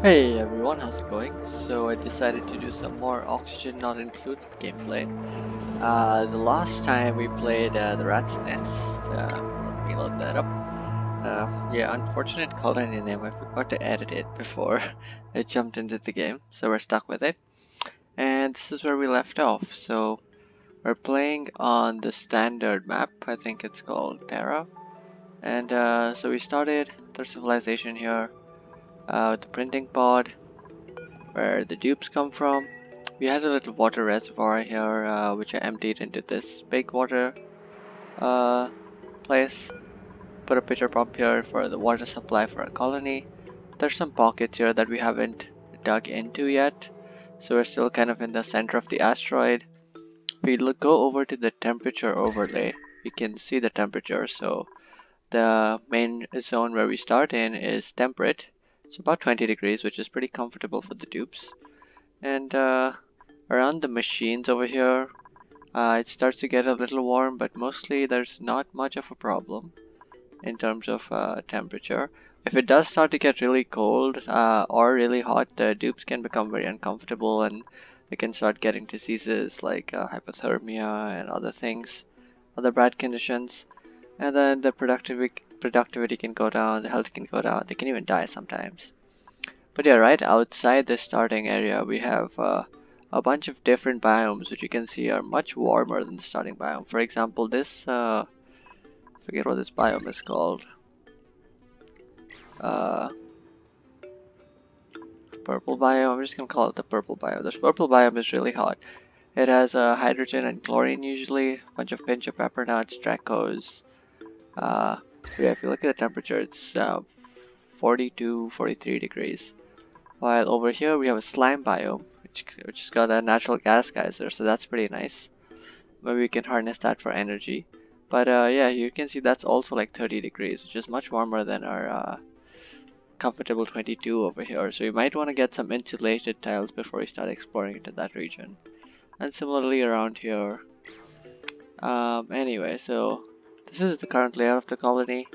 Hey everyone, how's it going? So I decided to do some more oxygen not included gameplay. The last time we played the Rat's Nest. Let me load that up. Yeah, unfortunate colony name. I forgot to edit it before I jumped into the game, so we're stuck with it. And this is where we left off. So we're playing on the standard map. I think it's called Terra. And so we started the civilization here with the printing pod, where the dupes come from. We had a little water reservoir here, which I emptied into this big water uh, place. Put a pitcher pump here for the water supply for a colony. There's some pockets here that we haven't dug into yet, so we're still kind of in the center of the asteroid. If we go over to the temperature overlay, you can see the temperature. So the main zone where we start in is temperate. It's about 20 degrees, which is pretty comfortable for the dupes. And around the machines over here, it starts to get a little warm, but mostly there's not much of a problem in terms of temperature. If it does start to get really cold or really hot, the dupes can become very uncomfortable and they can start getting diseases like hypothermia and other things, other bad conditions. And then the productivity can go down, the health can go down, they can even die sometimes. But yeah, right outside the starting area, we have a bunch of different biomes, which you can see are much warmer than the starting biome. For example, this, forget what this biome is called. Uh, Purple biome, I'm just gonna call it the purple biome. This purple biome is really hot. It has hydrogen and chlorine usually, a bunch of pinch of pepper nuts, Dracos. Uh, yeah, if you look at the temperature, it's 42, 43 degrees. While over here we have a slime biome, which has got a natural gas geyser, so that's pretty nice. Maybe we can harness that for energy. But yeah, you can see that's also like 30 degrees, which is much warmer than our comfortable 22 over here. So you might want to get some insulated tiles before you start exploring into that region. And similarly around here. Anyway, so this is the current layout of the colony.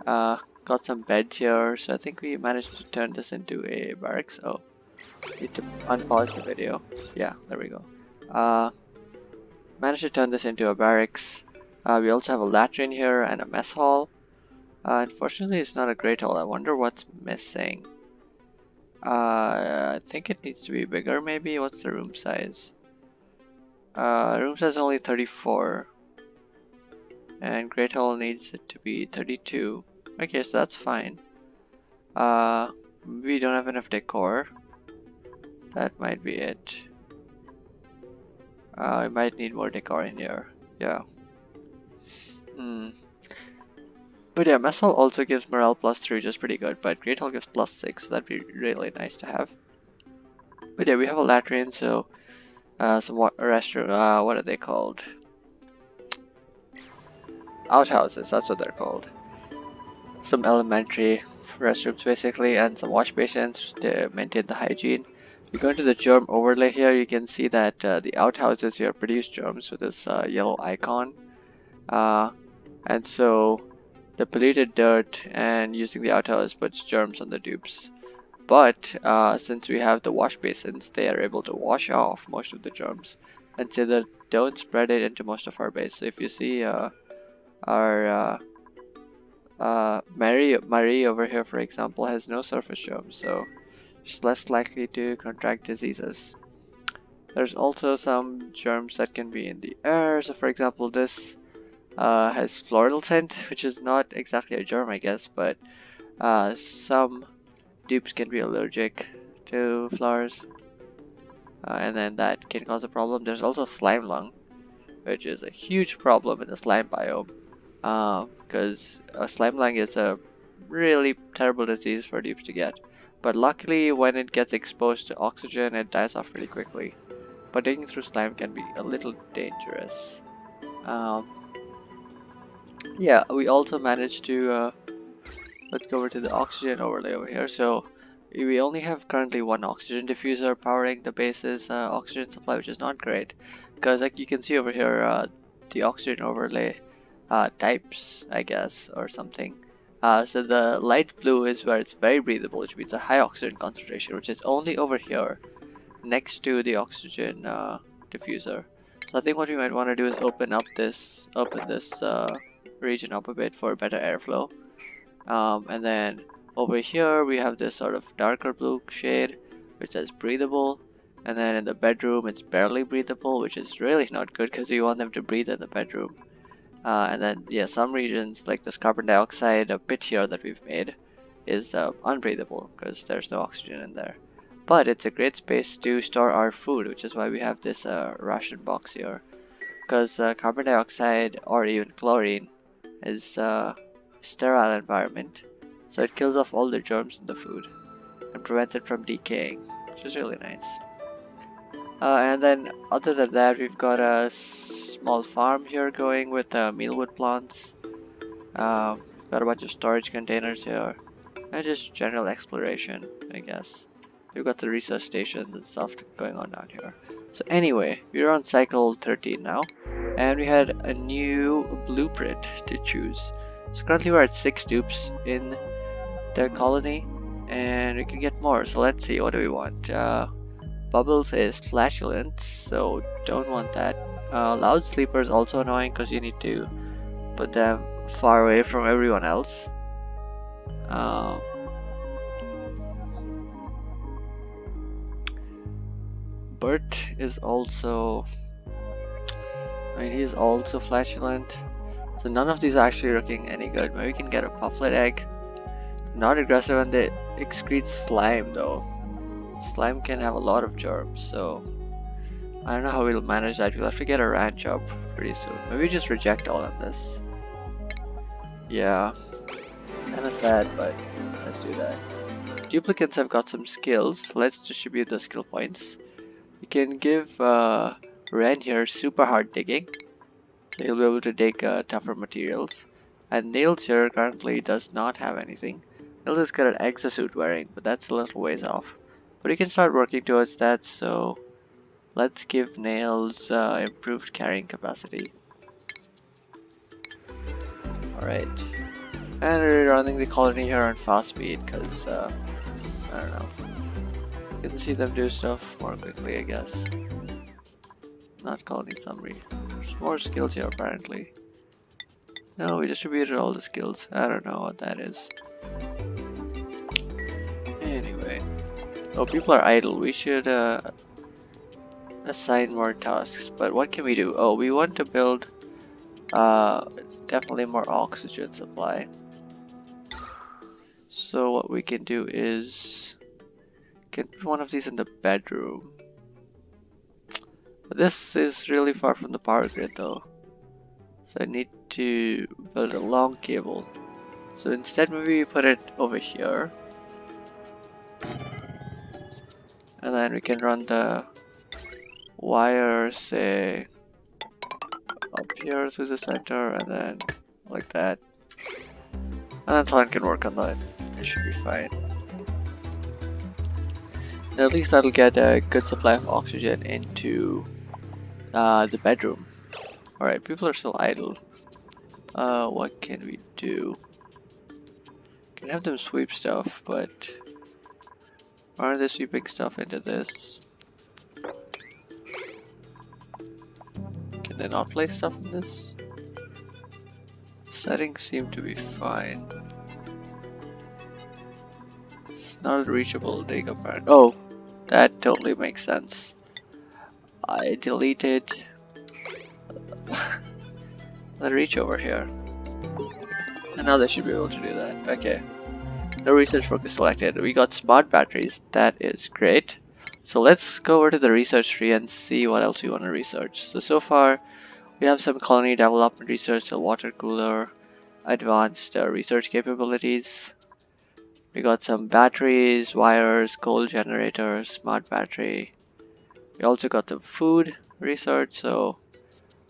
Got some beds here, so I think we managed to turn this into a barracks. Oh, need to unpause the video. Yeah, there we go. Uh, Managed to turn this into a barracks. We also have a latrine here and a mess hall. Unfortunately, it's not a great hall. I wonder what's missing. I think it needs to be bigger maybe. What's the room size? Room size only 34. And great hall needs it to be 32. Okay, so that's fine. We don't have enough decor. That might be it. We might need more decor in here. Yeah. Hmm. But yeah, Mess Hall also gives morale +3, which is pretty good, but Great Hall gives +6, so that'd be really nice to have. But yeah, we have a latrine, so some restroom, what are they called? Outhouses, that's what they're called. Some elementary restrooms basically, and some wash basins to maintain the hygiene. You go into the germ overlay here, you can see that the outhouses here produce germs with this yellow icon. And so the polluted dirt and using the outhouse puts germs on the dupes. But since we have the wash basins, they are able to wash off most of the germs, and so that don't spread it into most of our base. So if you see our Marie over here, for example, has no surface germs, so she's less likely to contract diseases. There's also some germs that can be in the air. So for example, this has floral scent, which is not exactly a germ, I guess, but some dupes can be allergic to flowers, and then that can cause a problem. There's also slime lung, which is a huge problem in the slime biome, because slime lung is a really terrible disease for dupes to get. But luckily, when it gets exposed to oxygen, it dies off really quickly. But digging through slime can be a little dangerous. Um, yeah, we also managed to let's go over to the oxygen overlay over here. So we only have currently one oxygen diffuser powering the base's oxygen supply, which is not great, because like you can see over here, the oxygen overlay types, I guess, or something, So the light blue is where it's very breathable, which means a high oxygen concentration, which is only over here next to the oxygen diffuser. So I think what we might want to do is open this region up a bit for better airflow. And then over here we have this sort of darker blue shade which says breathable, and then in the bedroom it's barely breathable, which is really not good because you want them to breathe in the bedroom. And then yeah, some regions like this carbon dioxide pit here that we've made is unbreathable because there's no oxygen in there. But it's a great space to store our food, which is why we have this ration box here. Because carbon dioxide or even chlorine is sterile environment, so it kills off all the germs in the food and prevents it from decaying, which is really nice. And then other than that, we've got a small farm here going with mealwood plants. Got a bunch of storage containers here, and just general exploration, I guess. We've got the research stations and stuff going on down here. So anyway, we're on cycle 13 now, and we had a new blueprint to choose. So currently we're at 6 dupes in the colony, and we can get more. So let's see, what do we want? Bubbles is flatulent, so don't want that. Loud sleeper is also annoying because you need to put them far away from everyone else. Bert is also, I mean, he's also flatulent. So none of these are actually looking any good. Maybe we can get a pufflet egg. Not aggressive, and they excrete slime though. Slime can have a lot of germs, so I don't know how we'll manage that. We'll have to get a ranch up pretty soon. Maybe just reject all of this. Yeah, kinda sad, but let's do that. Duplicates have got some skills. Let's distribute the skill points. We can give Ren here super hard digging, so he'll be able to dig tougher materials. And Nails here currently does not have anything. Nails has got an exosuit wearing, but that's a little ways off. But he can start working towards that, so let's give Nails improved carrying capacity. Alright. And we're running the colony here on fast speed because, I don't know. You can see them do stuff more quickly, I guess. Not colony summary. There's more skills here apparently. No, we distributed all the skills. I don't know what that is. Anyway. Oh, people are idle. We should assign more tasks. But what can we do? Oh, we want to build definitely more oxygen supply. So what we can do is can put one of these in the bedroom. But this is really far from the power grid though. So I need to build a long cable. So instead maybe we put it over here. And then we can run the wire, say, up here through the center, and then like that. And then someone can work on that. It should be fine. And at least that'll get a good supply of oxygen into the bedroom. Alright, people are still idle. What can we do? Can have them sweep stuff, but are they sweeping stuff into this? Can they not place stuff in this? Settings seem to be fine. It's not a reachable dig apparently. Oh, that totally makes sense. I deleted the reach over here. And now they should be able to do that. Okay. No research focus selected. We got smart batteries. That is great. So let's go over to the research tree and see what else we want to research. So far we have some colony development research, a water cooler, advanced research capabilities. We got some batteries, wires, coal generators, smart battery. We also got some food research, so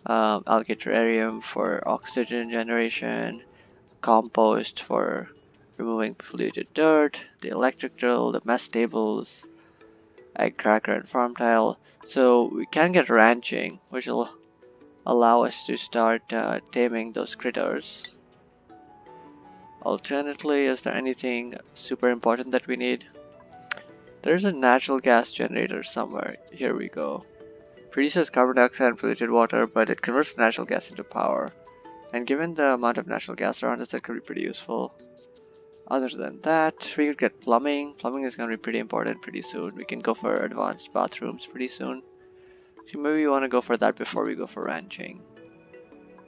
algatorarium for oxygen generation, compost for removing polluted dirt, the electric drill, the mess tables, egg cracker and farm tile. So we can get ranching, which will allow us to start taming those critters. Alternately, is there anything super important that we need? There's a natural gas generator somewhere. Here we go. Produces carbon dioxide and polluted water, but it converts natural gas into power. And given the amount of natural gas around us, that could be pretty useful. Other than that, we could get plumbing. Plumbing is going to be pretty important pretty soon. We can go for advanced bathrooms pretty soon. So maybe we want to go for that before we go for ranching.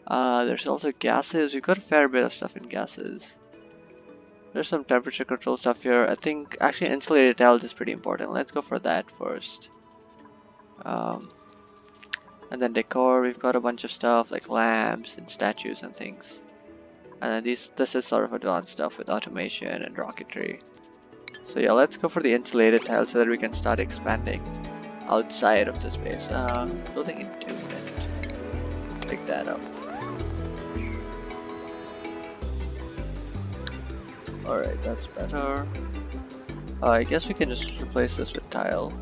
There's also gases. We've got a fair bit of stuff in gases. There's some temperature control stuff here. I think actually insulated tiles is pretty important. Let's go for that first. And then decor, we've got a bunch of stuff like lamps and statues and things. And then this is sort of advanced stuff with automation and rocketry. So yeah, let's go for the insulated tile so that we can start expanding outside of the space. Building entombment. Pick that up. Alright, that's better. I guess we can just replace this with tile.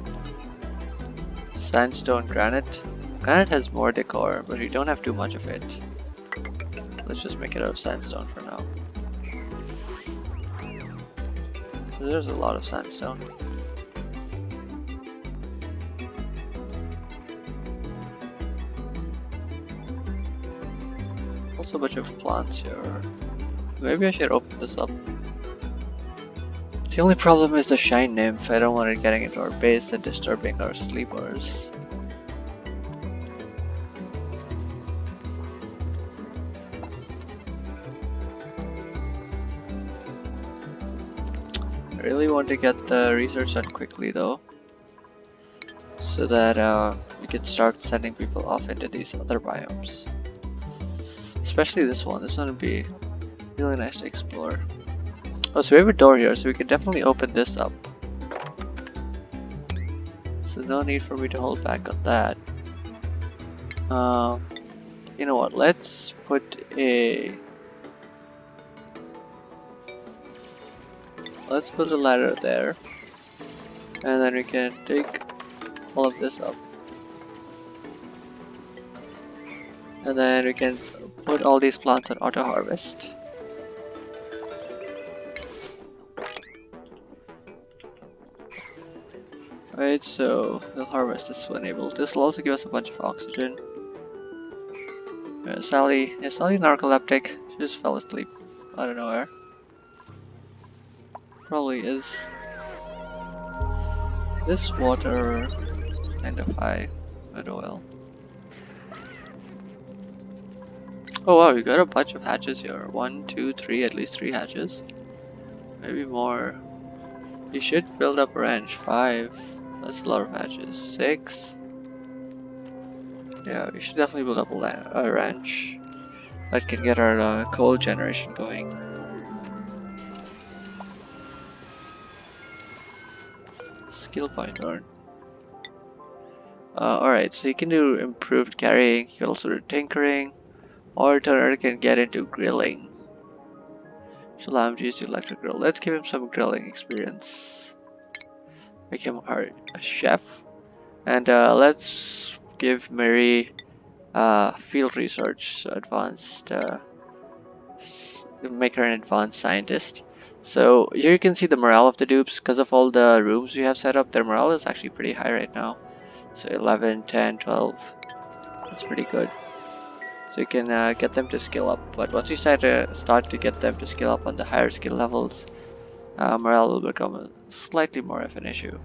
Sandstone granite. Granite has more decor, but we don't have too much of it. Let's just make it out of sandstone for now. There's a lot of sandstone. Also a bunch of plants here. Maybe I should open this up. The only problem is the shine nymph. I don't want it getting into our base and disturbing our sleepers. I really want to get the research done quickly though, so that we can start sending people off into these other biomes. Especially this one. This one would be really nice to explore. Oh, so we have a door here, so we can definitely open this up. So no need for me to hold back on that. You know what? Let's put a... Let's put a ladder there. And then we can take all of this up. And then we can put all these plants on auto harvest. Right, so we'll harvest this whenever. This will also give us a bunch of oxygen. Sally, is Sally narcoleptic? She just fell asleep out of nowhere. Probably is. This water is kind of high, but oh well. Oh wow, we got a bunch of hatches here. 1, 2, 3, at least 3 hatches. Maybe more. You should build up a ranch. 5. That's a lot of hatches. 6. Yeah, we should definitely build up a ranch that can get our coal generation going. Skill point earned. Alright, so you can do improved carrying, you can also do tinkering, or Terra can get into grilling. So allow him to use the electric grill. Let's give him some grilling experience. Make him a chef. And let's give Mary field research, so advanced, make her an advanced scientist. So here you can see the morale of the dupes. Because of all the rooms we have set up, their morale is actually pretty high right now. So 11, 10, 12, that's pretty good. So you can get them to skill up, but once you start to get them to skill up on the higher skill levels, morale will become slightly more of an issue.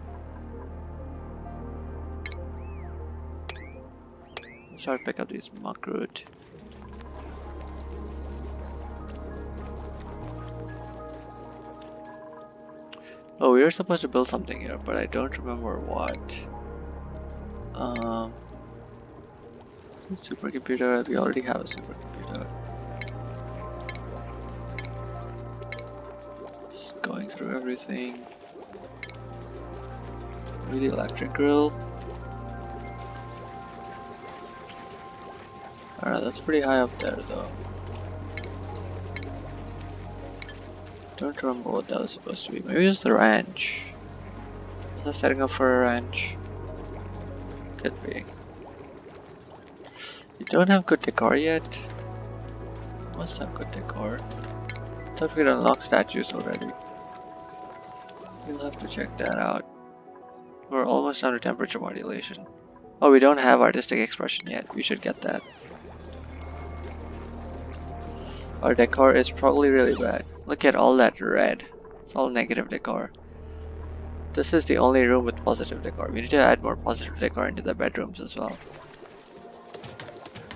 Start pick up these monk root. Oh, we were supposed to build something here, but I don't remember what. Supercomputer, we already have a supercomputer. Just going through everything. Maybe the electric grill. Alright, that's pretty high up there though. Don't remember what that was supposed to be. Maybe it's the ranch. Is that setting up for a ranch? Could be. You don't have good decor yet? Must have good decor. thought we'd unlocked statues already. We'll have to check that out. We're almost down to temperature modulation. Oh, we don't have artistic expression yet. We should get that. Our decor is probably really bad. Look at all that red. It's all negative decor. This is the only room with positive decor. We need to add more positive decor into the bedrooms as well,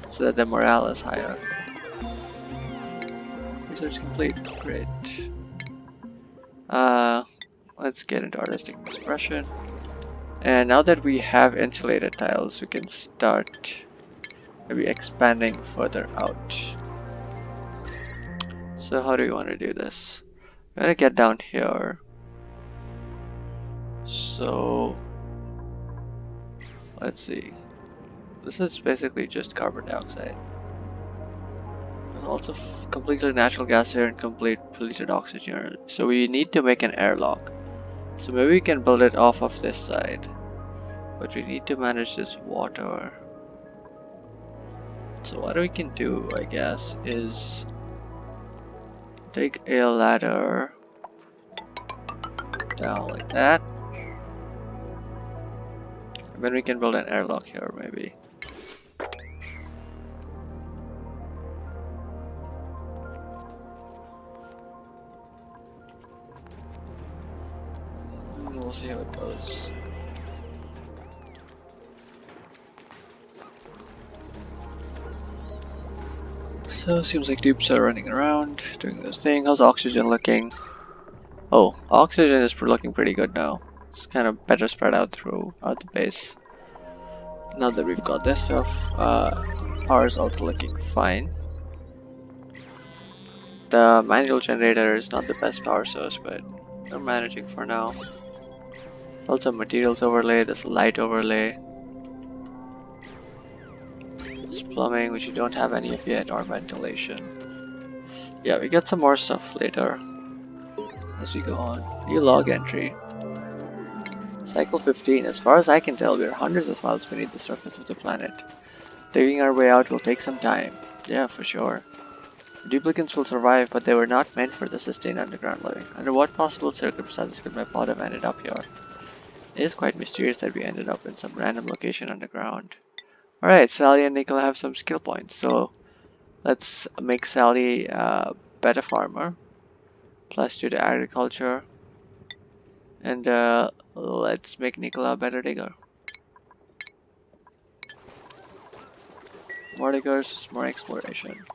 so that the morale is higher. Research complete. Great. Let's get into artistic expression. And now that we have insulated tiles, we can start maybe expanding further out. So how do we want to do this? We're gonna get down here. So let's see. This is basically just carbon dioxide. There's also completely natural gas here and complete polluted oxygen. So we need to make an airlock. So maybe we can build it off of this side. But we need to manage this water. So what we can do, I guess, is take a ladder down like that. And then we can build an airlock here, maybe. We'll see how it goes. So seems like dupes are running around, doing their thing. How's oxygen looking? Oh, oxygen is looking pretty good now. It's kind of better spread out throughout the base. Now that we've got this stuff, power is also looking fine. The manual generator is not the best power source, but we're managing for now. Also materials overlay, this light overlay. This plumbing, which we don't have any of yet, or ventilation. Yeah, we get some more stuff later as we go on. New log entry. Cycle 15. As far as I can tell, we are hundreds of miles beneath the surface of the planet. Digging our way out will take some time. Yeah, for sure. The duplicants will survive, but they were not meant for the sustained underground living. Under what possible circumstances could my pod have ended up here? It is quite mysterious that we ended up in some random location underground. Alright, Sally and Nicola have some skill points, so let's make Sally a better farmer. +2 to agriculture. And let's make Nicola a better digger. More diggers, more exploration.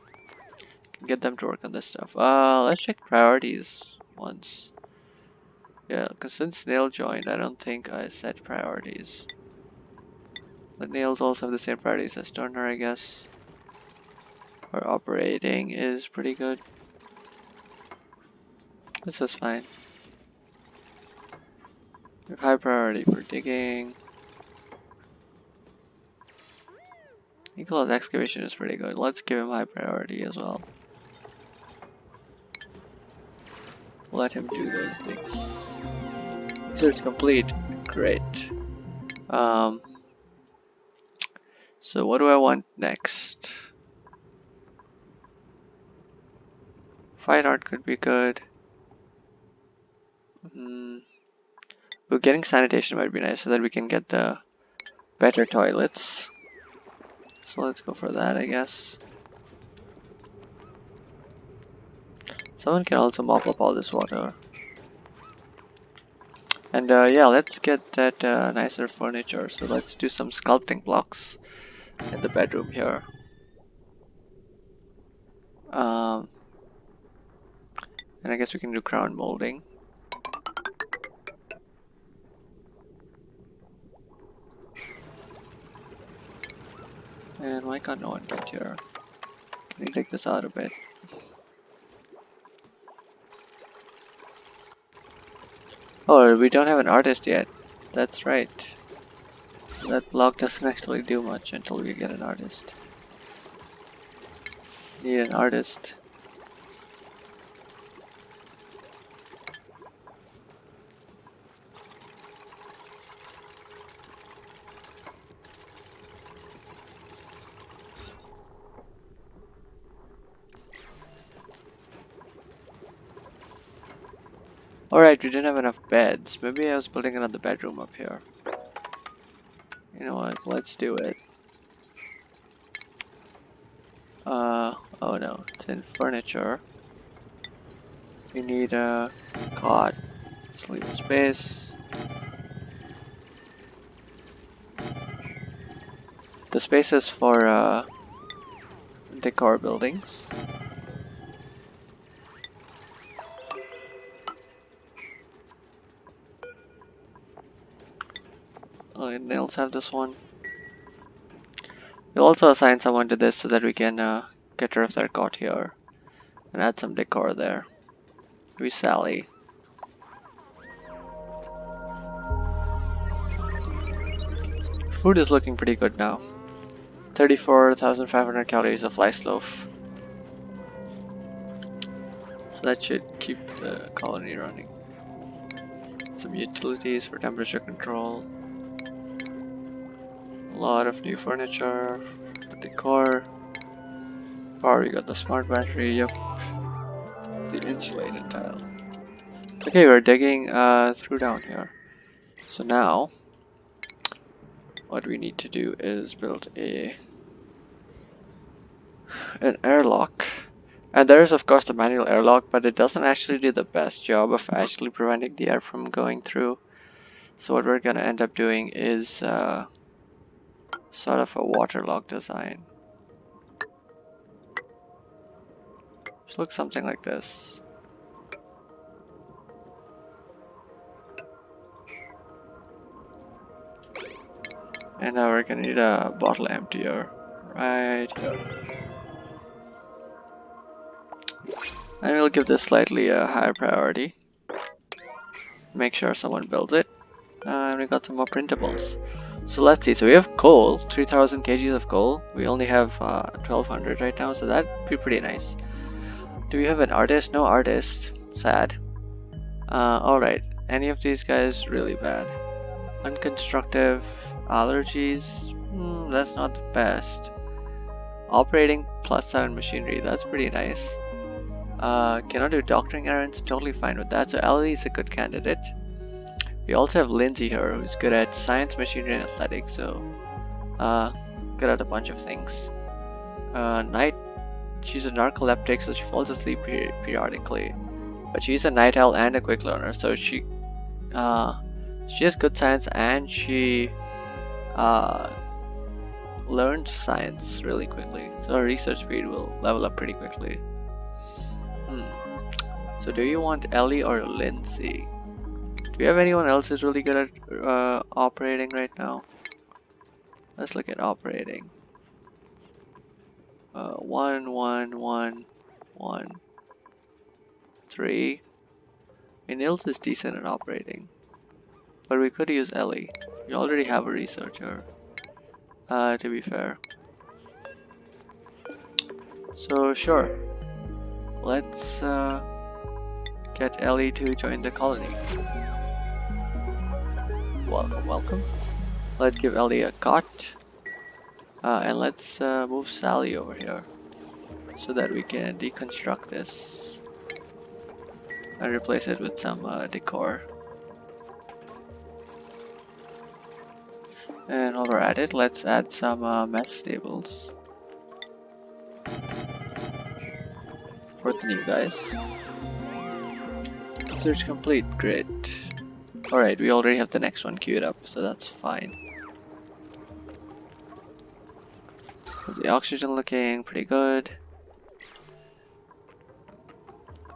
Can get them to work on this stuff. Let's check priorities once. Yeah, because since Nail joined, I don't think I set priorities. But Nails also have the same priorities as Turner, I guess. Our operating is pretty good. This is fine. We have high priority for digging. Nicola's excavation is pretty good. Let's give him high priority as well. Let him do those things. Research complete. Great. So what do I want next? Fine art could be good. But getting sanitation might be nice so that we can get the better toilets. So let's go for that, I guess. Someone can also mop up all this water. And yeah, let's get that nicer furniture. So let's do some sculpting blocks in the bedroom here. And I guess we can do crown molding. And why can't no one get here? Can you take this out a bit? Oh, we don't have an artist yet. That's right. So that block doesn't actually do much until we get an artist. Need an artist. Alright, we didn't have enough beds. Maybe I was building another bedroom up here. You know what? Let's do it. Oh no, it's in furniture. We need a cot, sleep space. The space is for decor buildings. Nails have this one. We'll also assign someone to this so that we can get rid of their cot here and add some decor there. Maybe Sally. Food is looking pretty good now. 34,500 calories of rice loaf. So that should keep the colony running. Some utilities for temperature control. A lot of new furniture for decor. Power, we got the smart battery, yep. The insulated tile. Okay, we're digging through down here. So now, what we need to do is build an airlock. And there is of course the manual airlock, but it doesn't actually do the best job of actually preventing the air from going through. So what we're gonna end up doing is sort of a waterlock design. Which looks something like this. And now we're gonna need a bottle emptier right here. And we'll give this slightly a higher priority. Make sure someone builds it. And we got some more printables. So let's see, so we have coal, 3000 kgs of coal. We only have 1200 right now, so that'd be pretty nice. Do we have an artist? No artist. Sad. Alright, any of these guys really bad. Unconstructive, allergies, that's not the best. Operating +7 machinery, that's pretty nice. Cannot do doctoring errands, totally fine with that, so Ellie is a good candidate. We also have Lindsay here, who's good at science, machinery, and athletics, so good at a bunch of things. Night, she's a narcoleptic, so she falls asleep periodically. But she's a night owl and a quick learner, so she has good science and she learns science really quickly. So her research speed will level up pretty quickly. So do you want Ellie or Lindsay? Do we have anyone else who's really good at operating right now? Let's look at operating. 1, 1, 1, 1, 3. Nils is decent at operating. But we could use Ellie. We already have a researcher. To be fair. So sure. Let's get Ellie to join the colony. Welcome, welcome. Let's give Ellie a cot. And let's move Sally over here. So that we can deconstruct this. And replace it with some decor. And while we're at it, let's add some mess stables. For the new guys. Search complete, great. Alright, we already have the next one queued up, so that's fine. How's the oxygen looking? Pretty good.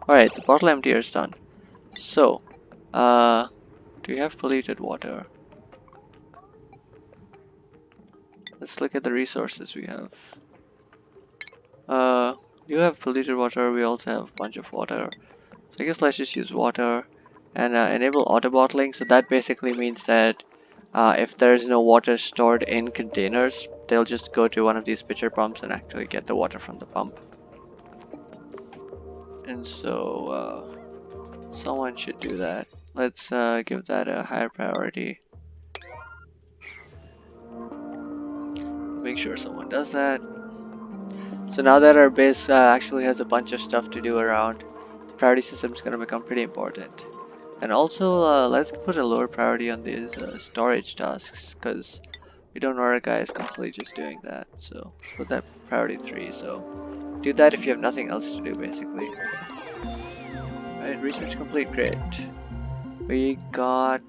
Alright, the bottle emptier is done. So, do we have polluted water? Let's look at the resources we have. You have polluted water, we also have a bunch of water. So I guess let's just use water and enable auto bottling. So that basically means that if there's no water stored in containers, they'll just go to one of these pitcher pumps and actually get the water from the pump. And so someone should do that. Let's give that a higher priority. Make sure someone does that. So now that our base actually has a bunch of stuff to do around, the priority system is going to become pretty important. And also, let's put a lower priority on these storage tasks, because we don't want our guys constantly just doing that. So put that priority 3. So do that if you have nothing else to do, basically. Right, research complete, great. We got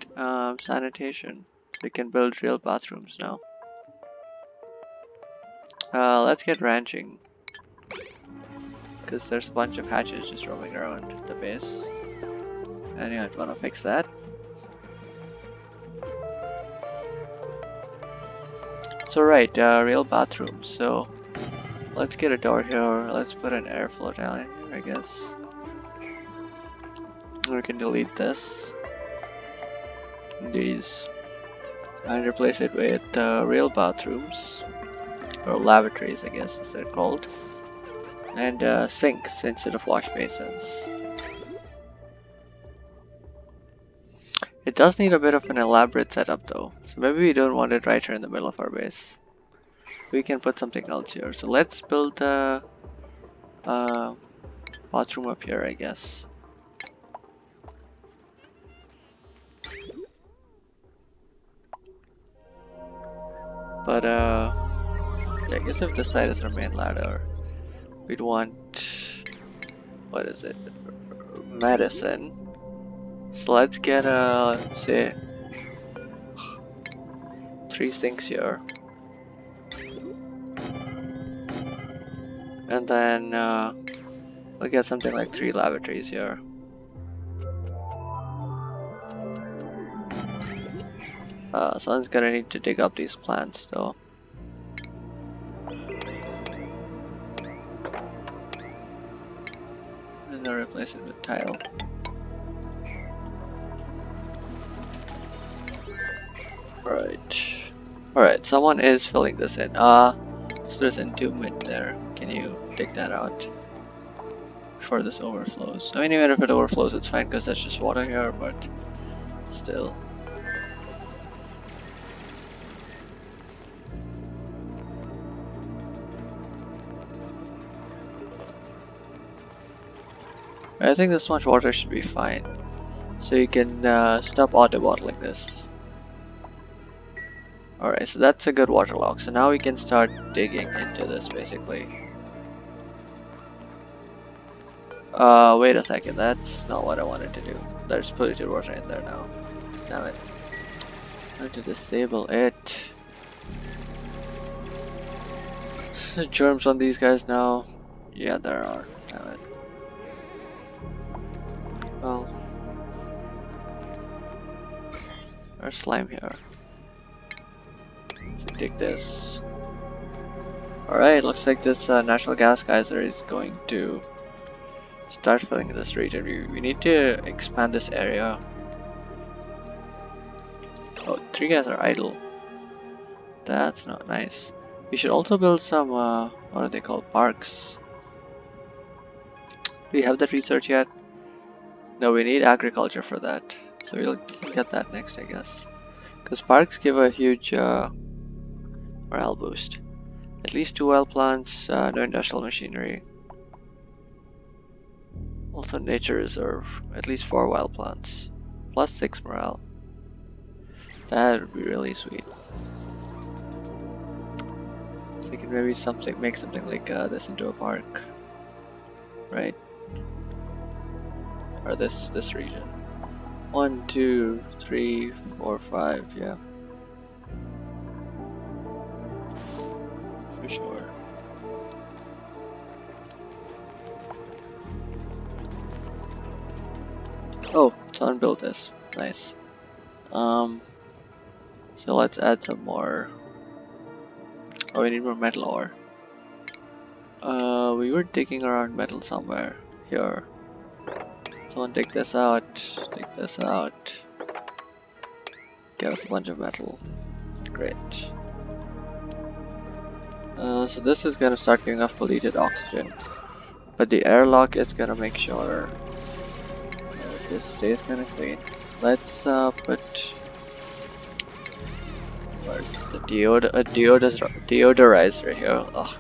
sanitation, so we can build real bathrooms now. Let's get ranching, because there's a bunch of hatches just roaming around the base. And you might want to fix that. So right, real bathrooms. So let's get a door here. Let's put an airflow down here, I guess. We can delete this, these, and replace it with real bathrooms, or lavatories, I guess as they're called, and sinks instead of wash basins. It does need a bit of an elaborate setup though, so maybe we don't want it right here in the middle of our base. We can put something else here. So let's build a bathroom up here, I guess. But yeah, I guess if this side is our main ladder, we'd want, what is it, medicine. So let's get say 3 sinks here, and then we'll get something like 3 lavatories here. Someone's gonna need to dig up these plants though. And I'll replace it with tile. Alright, someone is filling this in. So there's entombment there. Can you dig that out before this overflows? I mean, even if it overflows, it's fine because that's just water here, but still. I think this much water should be fine. So you can stop auto bottling this. Alright, so that's a good water log. So now we can start digging into this basically. Wait a second, that's not what I wanted to do. There's polluted water in there now. Damn it. I have to disable it. Germs on these guys now. Yeah, there are. Damn it. Well, there's slime here. So take this. Alright, looks like this natural gas geyser is going to start filling this region. We need to expand this area. Oh, 3 guys are idle. That's not nice. We should also build some, what are they called? Parks. Do we have that research yet? No, we need agriculture for that. So we'll get that next, I guess. Because parks give a huge morale boost. At least 2 oil plants, no industrial machinery. Also nature reserve, at least 4 wild plants. Plus 6 morale. That would be really sweet. So we can maybe make something like this into a park. Right? Or this region. 1, 2, 3, 4, 5, yeah. For sure. Oh, someone built this. Nice. So let's add some more. Oh, we need more metal ore. We were digging around metal somewhere here. Someone dig this out. Dig this out. Get us a bunch of metal. Great. So this is gonna start giving off polluted oxygen, but the airlock is gonna make sure this stays kind of clean. Let's put, where's the deodorizer here? Ugh.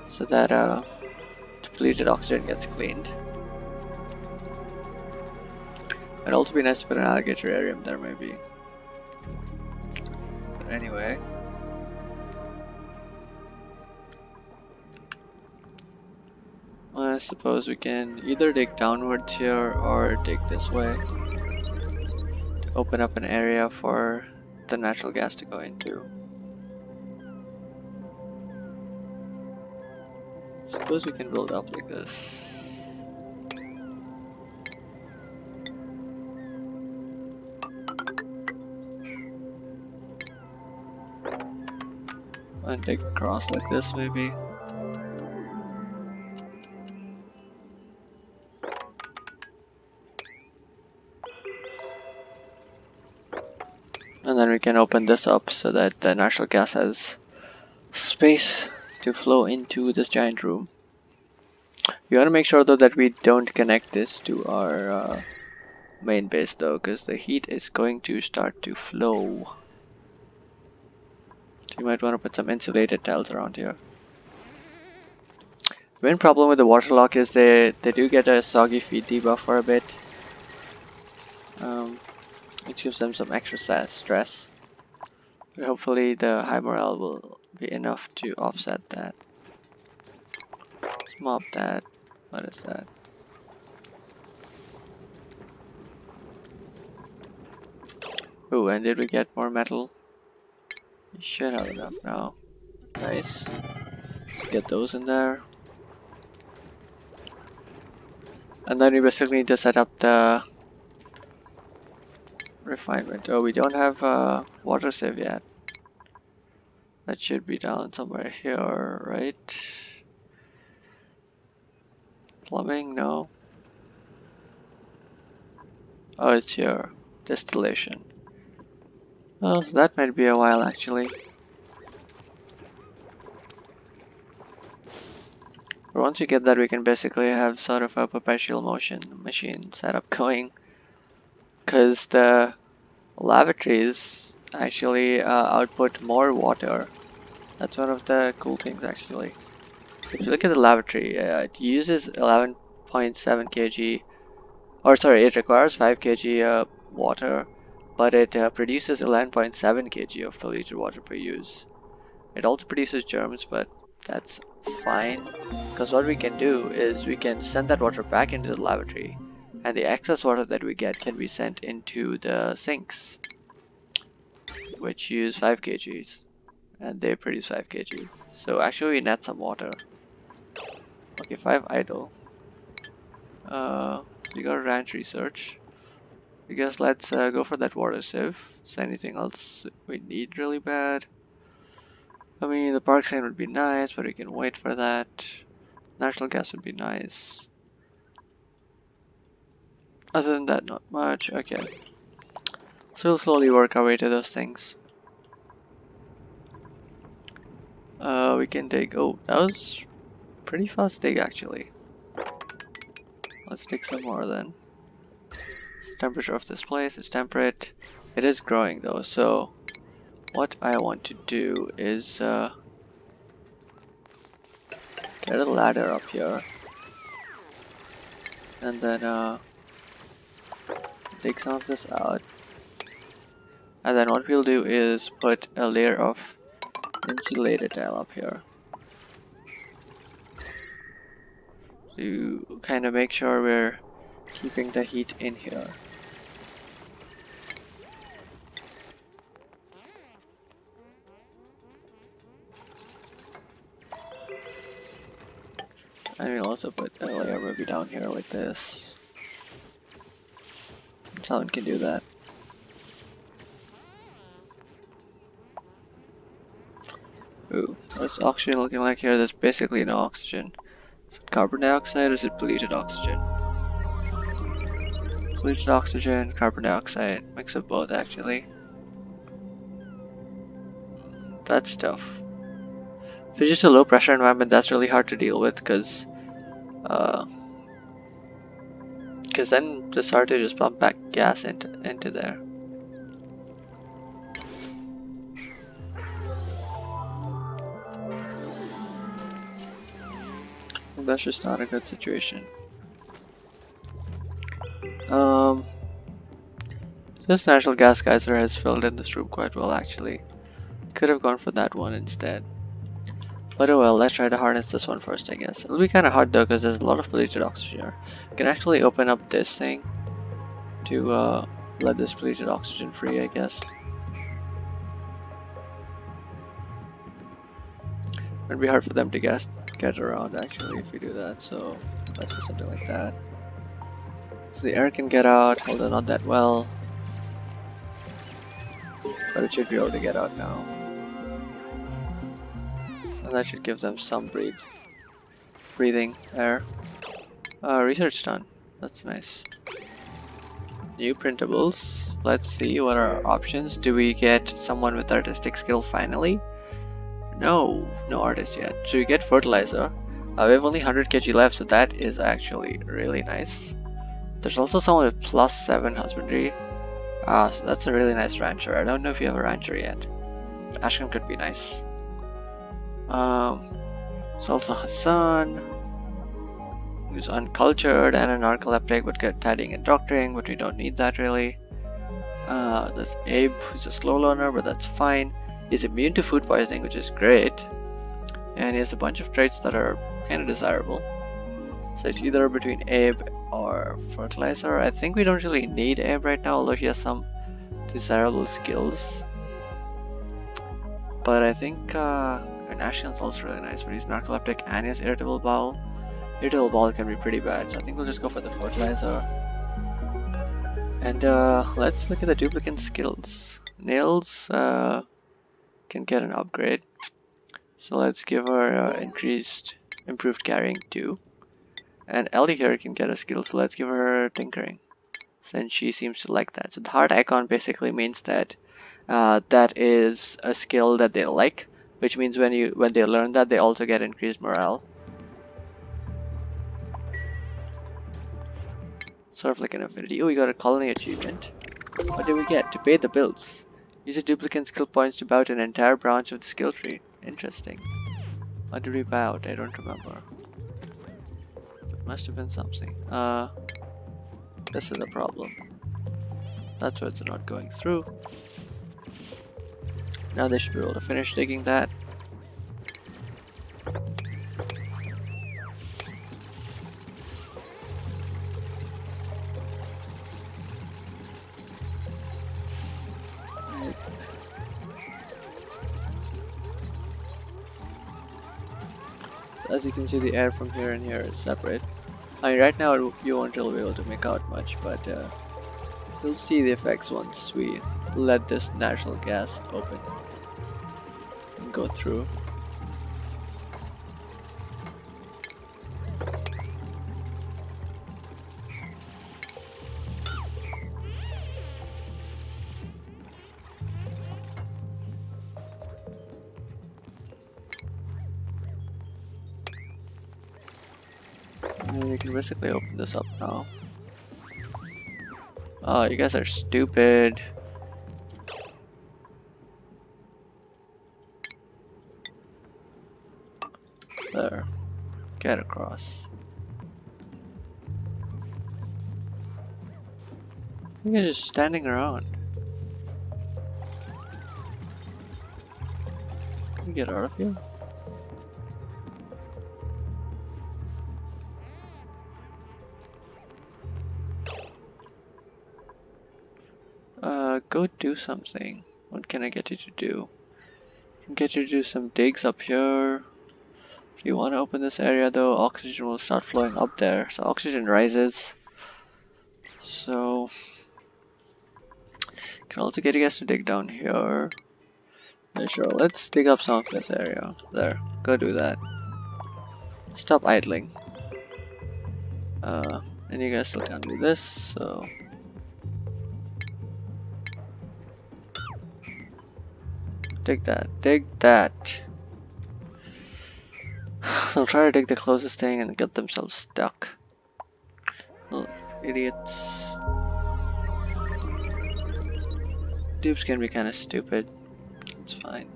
So that the polluted oxygen gets cleaned. It'd also be nice to put an alligatorarium there maybe. But anyway. I suppose we can either dig downwards here or dig this way to open up an area for the natural gas to go into. Suppose we can build up like this. And dig across like this maybe. And then we can open this up so that the natural gas has space to flow into this giant room. You gotta make sure though that we don't connect this to our main base though, because the heat is going to start to flow. So you might want to put some insulated tiles around here. The main problem with the waterlock is they do get a soggy feed debuff for a bit. Which gives them some extra stress. But hopefully the high morale will be enough to offset that. Let's mob that. What is that? Oh, and did we get more metal? We should have enough now. Nice. Let's get those in there. And then we basically need to set up the refinement. Oh, we don't have water save yet. That should be down somewhere here, right? Plumbing? No. Oh, it's here. Distillation. Oh, so that might be a while actually. But once you get that, we can basically have sort of a perpetual motion machine setup going. Because the lavatories actually output more water. That's one of the cool things actually. If you look at the lavatory, it uses 11.7 kg, or sorry, it requires 5 kg water, but it produces 11.7 kg of diluted water per use. It also produces germs, but that's fine, because what we can do is we can send that water back into the lavatory, and the excess water that we get can be sent into the sinks, which use 5 kgs, and they produce 5 kg. So actually we net some water. Okay, 5 idle. So we got a ranch research. I guess let's go for that water sieve. Is there anything else we need really bad? I mean, the park sign would be nice, but we can wait for that. Natural gas would be nice. Other than that, not much. Okay. So we'll slowly work our way to those things. We can dig. Oh, that was pretty fast dig actually. Let's dig some more then. The temperature of this place is temperate. It is growing though, so what I want to do is get a ladder up here and then dig some of this out. And then what we'll do is put a layer of insulated tile up here to kind of make sure we're keeping the heat in here. And we'll also put a layer maybe down here like this. Someone can do that. Ooh, what's oxygen looking like here? There's basically no oxygen. Is it carbon dioxide or is it polluted oxygen? Polluted oxygen, carbon dioxide, mix of both actually. That's tough. If it's just a low pressure environment, that's really hard to deal with because then it's hard to just pump back gas into there. That's just not a good situation. This natural gas geyser has filled in this room quite well actually. Could have gone for that one instead. But oh well, let's try to harness this one first I guess. It'll be kind of hard though because there's a lot of polluted oxygen here. You can actually open up this thing to let this polluted oxygen free I guess. It'd be hard for them to get around actually if we do that, so let's do something like that. So the air can get out, although not that well. But it should be able to get out now. And that should give them some breathing air. Research done. That's nice. New printables. Let's see what are our options. Do we get someone with artistic skill finally? No artist yet. So we get fertilizer. We have only 100 kg left, so that is actually really nice. There's also someone with +7 husbandry. So that's a really nice rancher. I don't know if you have a rancher yet. Ashkan could be nice. There's also Hassan, who's uncultured and a narcoleptic, but good tidying and doctoring, but we don't need that really. There's Abe, who's a slow learner, but that's fine. He's immune to food poisoning, which is great. And he has a bunch of traits that are kind of desirable. So it's either between Abe or fertilizer. I think we don't really need Abe right now, although he has some desirable skills. But I think Ashkan's also really nice, but he's narcoleptic and he has irritable bowel. Irritable bowel can be pretty bad, so I think we'll just go for the fertilizer. And let's look at the duplicant skills. Nails can get an upgrade. So let's give her improved carrying too. And Ellie here can get a skill, so let's give her tinkering. Since she seems to like that. So the heart icon basically means that that is a skill that they like, which means when they learn that, they also get increased morale. Sort of like an affinity. Oh, we got a colony achievement. What did we get? To pay the bills. Use a duplicate skill points to buy out an entire branch of the skill tree. Interesting. What did we buy out? I don't remember. It must have been something. This is a problem. That's why it's not going through. Now they should be able to finish digging that. So as you can see, the air from here and here is separate. I mean, right now you won't really be able to make out much, but you'll see the effects once we let this natural gas open and go through. And you can basically open this up now. Oh, you guys are stupid. There. Get across. You guys are just standing around. Can we get out of here? Go do something. What can I get you to do? I can get you to do some digs up here. If you want to open this area though, oxygen will start flowing up there. So oxygen rises. So can also get you guys to dig down here. Yeah, sure, let's dig up some of this area. There, go do that. Stop idling. And you guys still can't do this, so dig that, dig that. They'll try to dig the closest thing and get themselves stuck. Little idiots. Dupes can be kind of stupid. It's fine.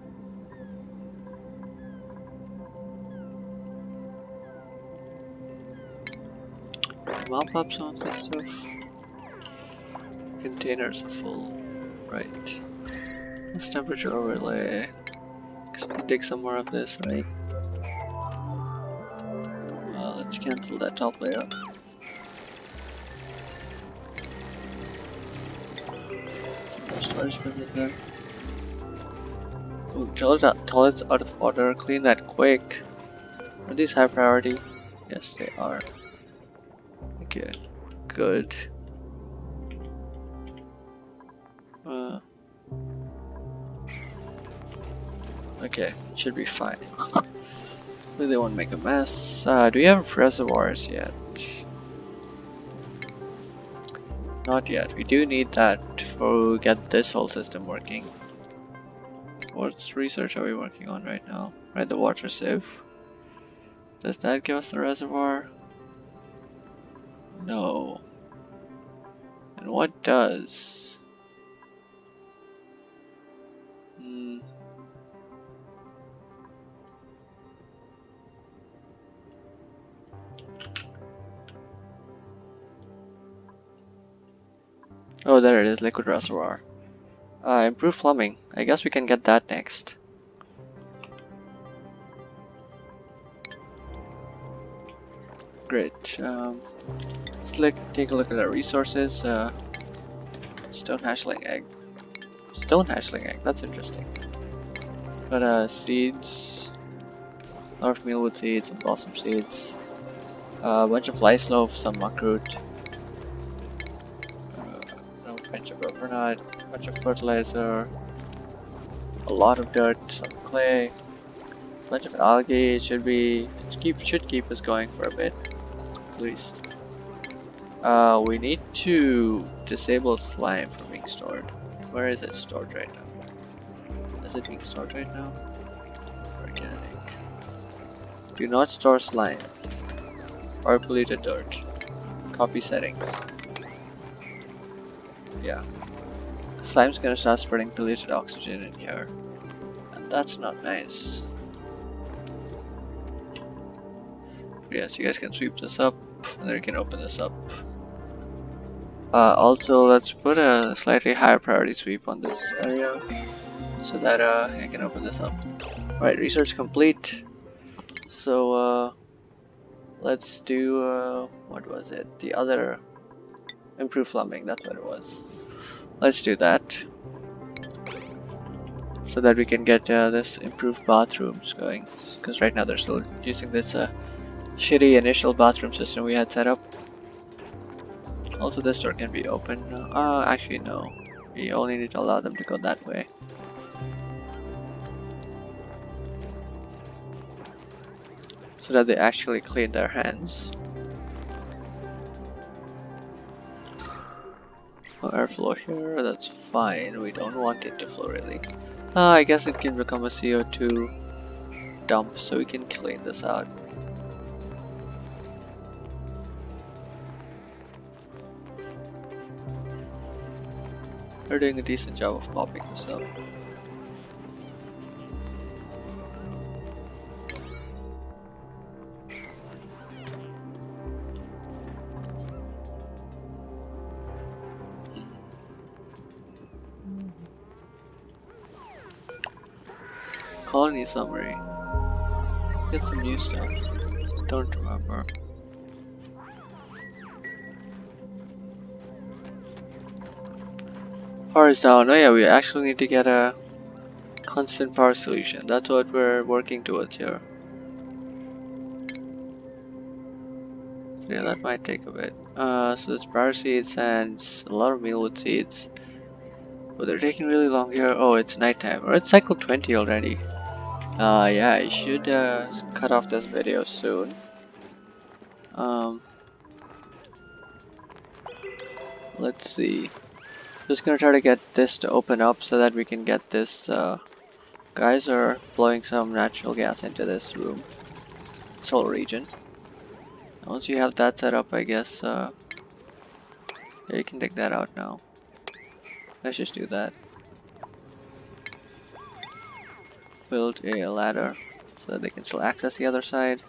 Mop up some of this stuff. Containers are full. Right. Let's temperature overlay. Guess we can dig some more of this, right? Let's cancel that top layer. Some more storage bins in there. Ooh, toilets out of order. Clean that quick. Are these high priority? Yes, they are. Okay, good. Okay, should be fine. Hopefully they won't make a mess. Do we have reservoirs yet? Not yet. We do need that to get this whole system working. What research are we working on right now? Right, the water sieve. Does that give us the reservoir? No. And what does? Hmm. Oh, there it is, liquid reservoir. Improved plumbing. I guess we can get that next. Great. Let's take a look at our resources. Stone hatchling egg. Stone hatchling egg. That's interesting. But seeds. A lot of mealwood seeds and blossom seeds. A bunch of lice loaf, some muckroot. No bunch of rubernut. A bunch of fertilizer. A lot of dirt, some clay. A bunch of algae. It should keep us going for a bit, at least. We need to disable slime from being stored. Where is it stored right now? Is it being stored right now? Organic. Do not store slime or polluted dirt. Copy settings. Yeah. Slime's gonna start spreading polluted oxygen in here. And that's not nice. Yeah, so you guys can sweep this up, and then you can open this up. Also, let's put a slightly higher priority sweep on this area, so that I can open this up. Right, research complete. So let's do what was it? The other improved plumbing. That's what it was. Let's do that, so that we can get this improved bathrooms going. Because right now they're still using this shitty initial bathroom system we had set up. Also, this door can be open. Actually no. We only need to allow them to go that way. So that they actually clean their hands. No airflow here, that's fine. We don't want it to flow really. I guess it can become a CO2 dump, so we can clean this out. They're doing a decent job of popping this up. Colony summary. Get some new stuff. Don't remember. Power is down. Oh yeah, we actually need to get a constant power solution. That's what we're working towards here. Yeah, that might take a bit. So there's briar seeds and a lot of mealwood seeds. But they're taking really long here. Oh, it's nighttime. Or it's cycle 20 already. Yeah, I should cut off this video soon. Let's see. Just gonna try to get this to open up so that we can get this geyser blowing some natural gas into this room. This whole region. Once you have that set up, I guess yeah, you can take that out now. Let's just do that. Build a ladder so that they can still access the other side.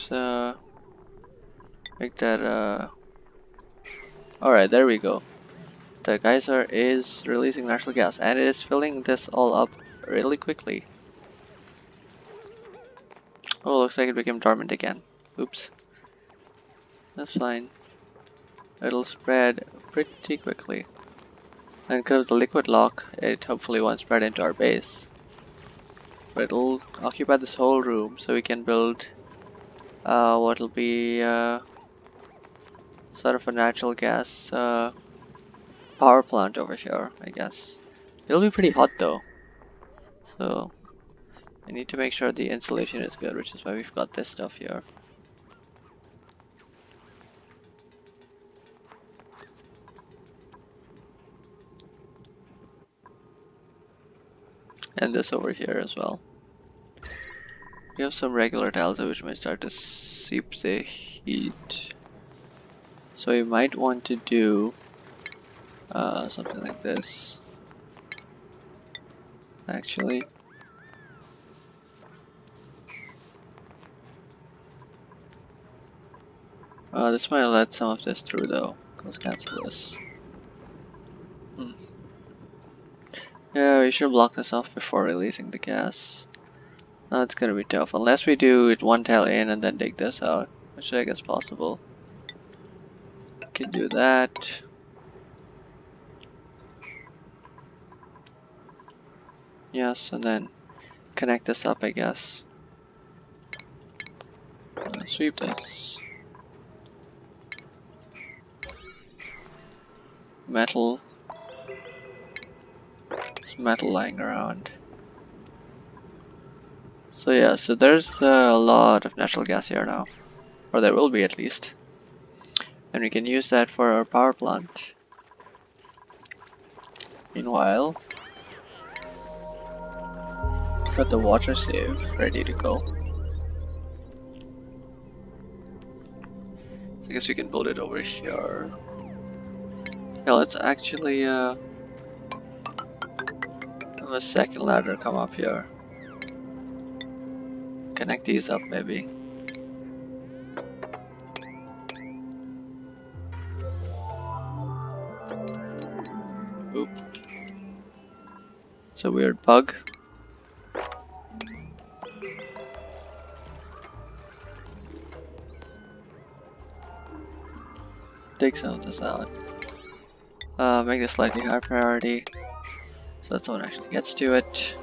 Oops, make that, alright, there we go. The geyser is releasing natural gas and it is filling this all up really quickly. Oh, looks like it became dormant again. Oops. That's fine. It'll spread pretty quickly. And because of the liquid lock, it hopefully won't spread into our base. But it'll occupy this whole room so we can build what'll be sort of a natural gas power plant over here, I guess. It'll be pretty hot though. So I need to make sure the insulation is good, which is why we've got this stuff here. And this over here as well. We have some regular tiles which might start to seep the heat. So you might want to do something like this. Actually. This might let some of this through though. Let's cancel this. Yeah, we should block this off before releasing the gas. Now it's gonna be tough, unless we do it one tile in and then dig this out, which I guess possible. We can do that. Yes, and then connect this up, I guess. Sweep this. Metal. There's metal lying around. So yeah, so there's a lot of natural gas here now. Or there will be at least. And we can use that for our power plant. Meanwhile, got the water save ready to go. I guess we can build it over here. Yeah, let's actually have a second ladder come up here. Connect these up maybe. Oop. It's a weird bug. Take some of this out. Make this slightly higher priority so that someone actually gets to it.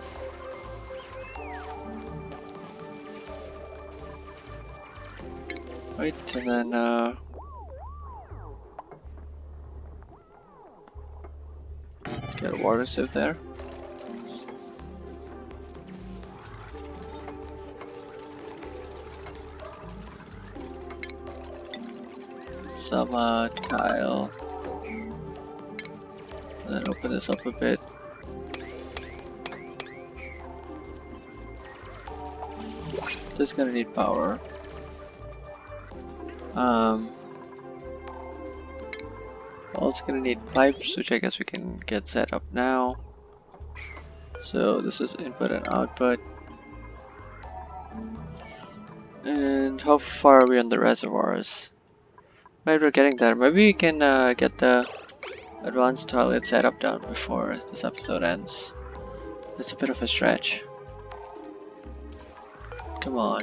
Right, and then get a water sieve there. Some tile. And then open this up a bit. This is gonna need power. Also gonna need pipes, which I guess we can get set up now. So this is input and output. And how far are we on the reservoirs? Right, we're getting there. Maybe we can get the advanced toilet setup done before this episode ends. It's a bit of a stretch. Come on.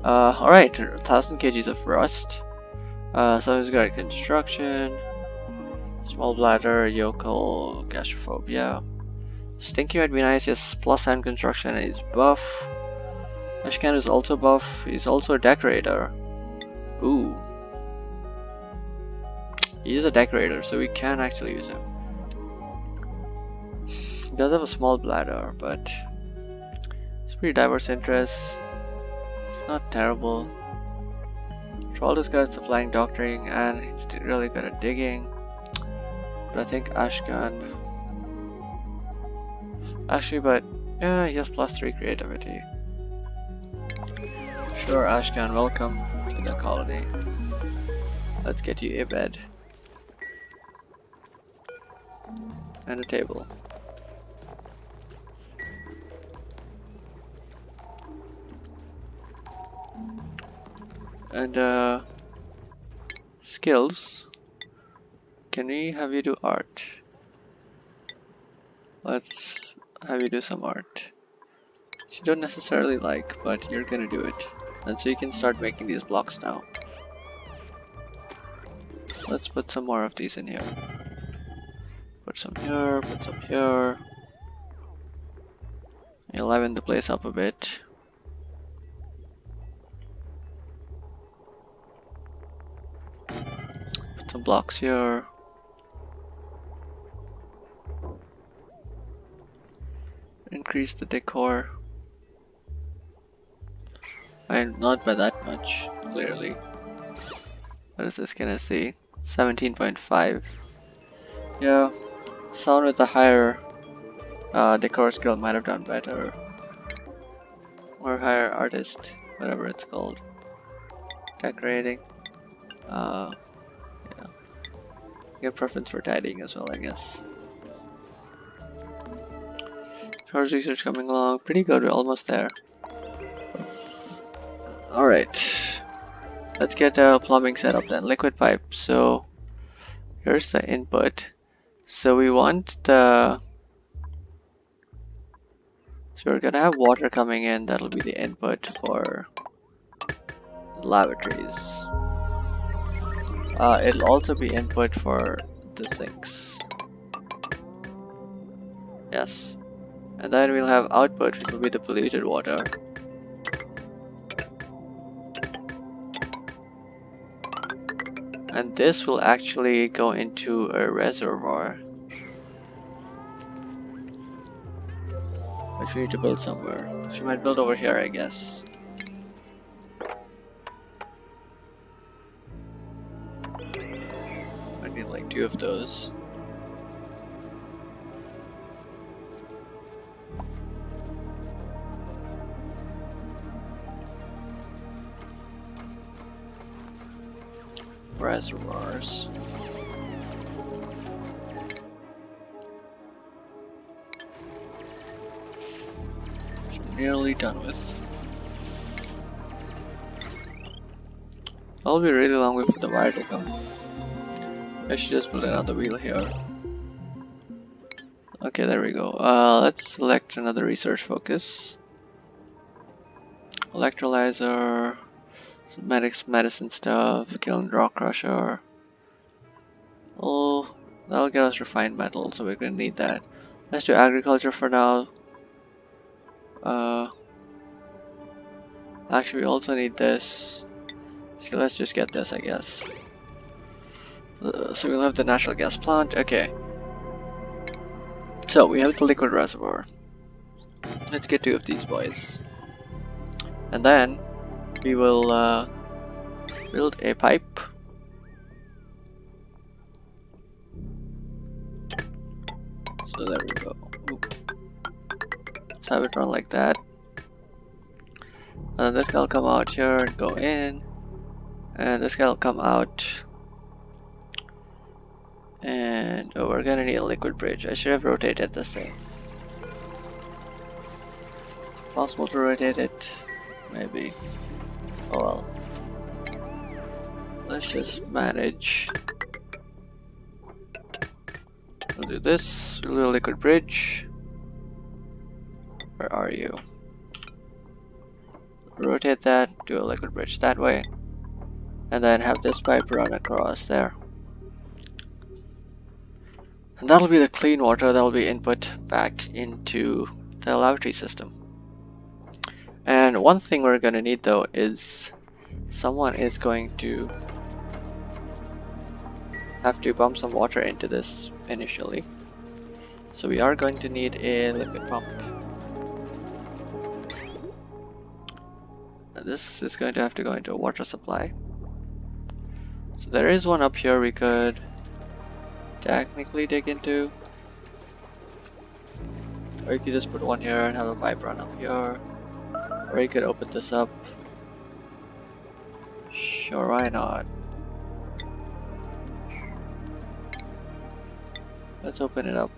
Alright, 1000 kgs of rust. Someone's got construction. Small bladder, yokel, gastrophobia. Stinky might be nice, yes, plus 10 construction, and he's buff. Ashcan is also buff, he's also a decorator. Ooh. He is a decorator, so we can actually use him. He does have a small bladder, but it's pretty diverse interests. It's not terrible. Troll is good at supplying doctoring, and he's really good at digging. But I think Ashcan. Actually, but yeah, he has +3 creativity. Sure, Ashcan, welcome to the colony. Let's get you a bed. And a table. And skills. Can we have you do art? Let's have you do some art. Which you don't necessarily like, but you're gonna do it. And so you can start making these blocks now. Let's put some more of these in here. Put some here, put some here. You liven the place up a bit. Put some blocks here. Increase the decor. And not by that much, clearly. What is this gonna see? 17.5. Yeah, someone with a higher decor skill might have done better. Or higher artist, whatever it's called. Decorating. Yeah. Get preference for tidying as well, I guess. Charge research coming along. Pretty good, we're almost there. Alright. Let's get plumbing set up then. Liquid pipe. So here's the input. So we want the... So we're gonna have water coming in. That'll be the input for the lavatories. It'll also be input for the sinks. Yes. And then we'll have output, which will be the polluted water. And this will actually go into a reservoir, which we need to build somewhere. So we might build over here, I guess. I need like 2 of those. Reservoirs. Which I'm nearly done with. That'll be a really long way for the wire to come. I should just put another wheel here. Okay, there we go. Let's select another research focus. Electrolyzer, some medicine stuff, kiln rock crusher. Oh, that'll get us refined metal, so we're gonna need that. Let's do agriculture for now. Actually, we also need this. So let's just get this, I guess. So we'll have the natural gas plant. Okay. So we have the liquid reservoir. Let's get 2 of these boys. And then we will build a pipe. So there we go. Oop. Let's have it run like that. And this guy will come out here and go in. And this guy will come out. And oh, we're gonna need a liquid bridge. I should have rotated this thing. Possible to rotate it? Maybe. Oh well. Let's just manage. We'll do this. We'll do a liquid bridge. Where are you? Rotate that, do a liquid bridge that way. And then have this pipe run across there. And that'll be the clean water that'll be input back into the lavatory system. And one thing we're going to need though is someone is going to have to pump some water into this initially. So we are going to need a liquid pump. And this is going to have to go into a water supply. So there is one up here we could technically dig into. Or you could just put one here and have a pipe run up here. Or you could open this up. Sure, why not? Let's open it up.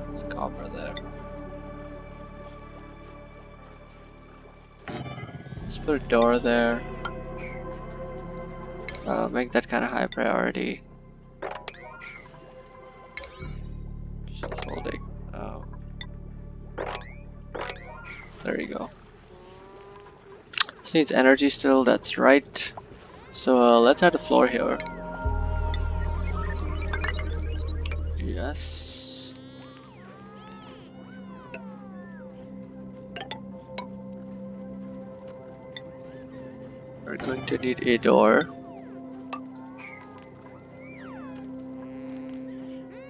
There's copper there. Put a door there. Make that kind of high priority. Just holding. There you go. This needs energy still, that's right. So let's add a floor here. Yes. We're going to need a door.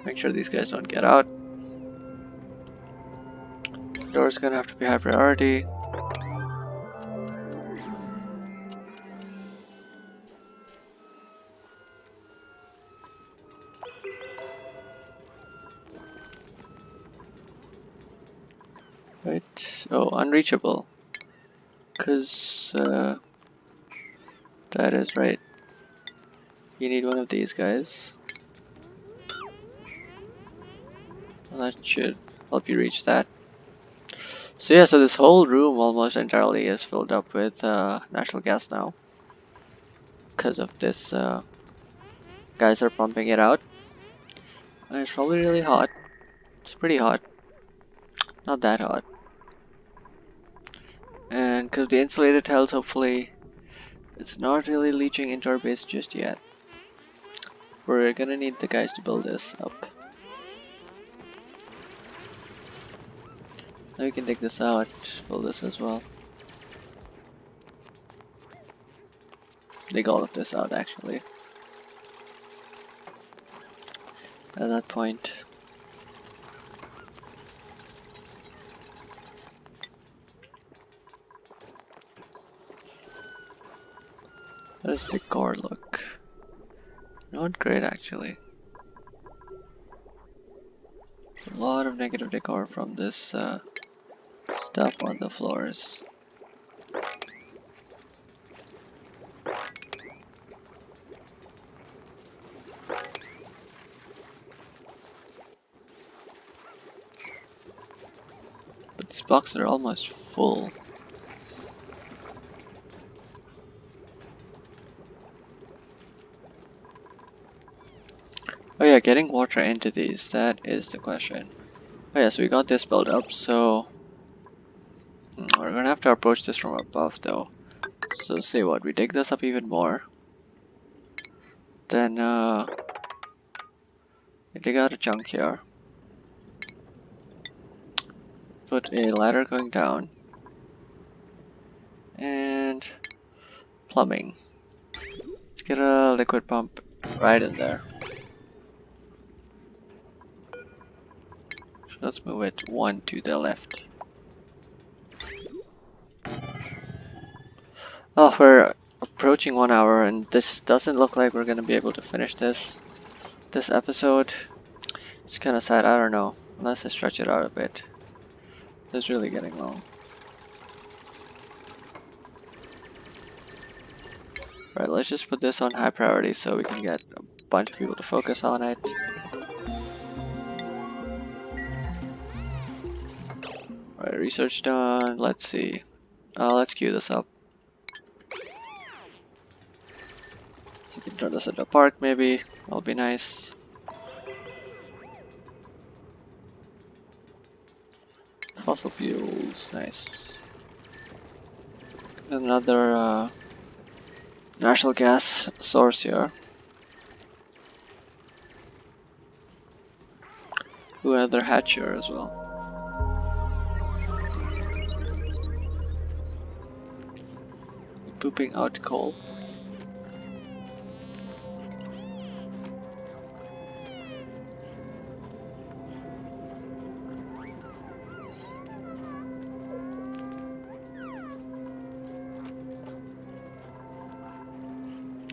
Make sure these guys don't get out. Door's gonna have to be high priority. Right. Oh, unreachable. Cause that is right. You need one of these guys. And that should help you reach that. So yeah, so this whole room almost entirely is filled up with natural gas now. Because of this, guys are pumping it out. And it's probably really hot. It's pretty hot. Not that hot. And because the insulated tiles, hopefully, it's not really leaching into our base just yet. We're gonna need the guys to build this up. Now we can take this out, build this as well. Dig all of this out actually. At that point. How does decor look? Not great actually. A lot of negative decor from this stuff on the floors. But these boxes are almost full. Oh yeah, getting water into these, that is the question. Oh yeah, so we got this built up, so we're gonna have to approach this from above though. So say what, we dig this up even more. Then we dig out a chunk here. Put a ladder going down. And plumbing. Let's get a liquid pump right in there. So let's move it one to the left. Oh, we're approaching 1 hour and this doesn't look like we're gonna be able to finish this episode. It's kinda sad, I don't know. Unless I stretch it out a bit. It's really getting long. Alright, let's just put this on high priority so we can get a bunch of people to focus on it. Alright, research done. Let's see. Let's queue this up. So we can turn this into a park maybe. That'll be nice. Fossil fuels, nice. Another natural gas source here. Ooh, another hatch here as well. Pooping out coal.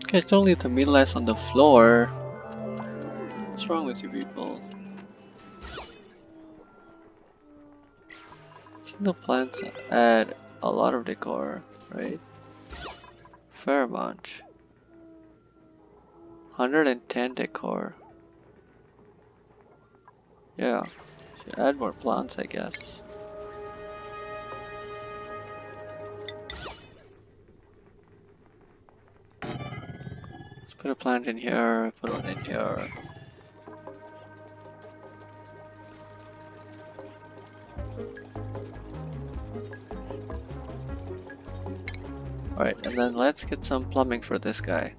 Guys, don't leave the meat lice on the floor. What's wrong with you people? The plants add a lot of decor, right? Fair amount. 110 decor. Yeah, should add more plants, I guess. Put a plant in here, put one in here. Alright, and then let's get some plumbing for this guy.